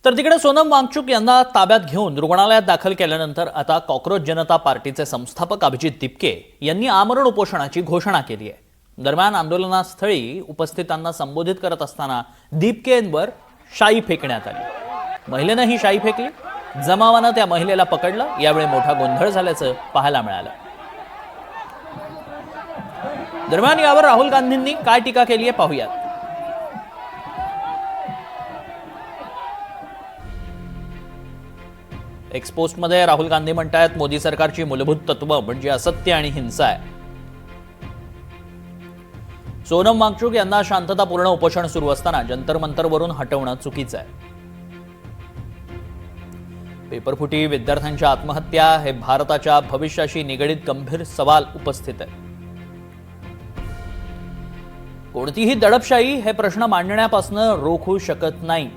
तर तिकडे सोनम वांगचुक यांना ताब्यात घेऊन रुग्णालयात दाखल केल्यानंतर आता कॉक्रोच जनता पार्टीचे संस्थापक अभिजित दिपके यांनी आमरण उपोषणाची घोषणा केली आहे। दरम्यान आंदोलनास्थळी उपस्थितांना संबोधित करत असताना दिपकेंवर शाई फेकण्यात आली। महिलेनं ही शाई फेकली, जमावानं त्या महिलेला पकडलं। यावेळी मोठा गोंधळ झाल्याचं पाहायला मिळालं। दरम्यान यावर राहुल गांधींनी काय टीका केली आहे पाहूयात। एक्सपोस्टमध्ये राहुल गांधी म्हणतात, मोदी सरकारची मूलभूत तत्व म्हणजे असत्य आणि हिंसा आहे। सोनम वांगचुक यांना शांततापूर्ण उपोषण सुरू असताना जंतर मंतरवरून हटवणं चुकीचं आहे। पेपरफुटी, विद्यार्थ्यांच्या आत्महत्या हे भारताच्या भविष्याशी निगडीत गंभीर सवाल उपस्थित आहे। कोणतीही दडपशाही हे प्रश्न मांडण्यापासून रोखू शकत नाही।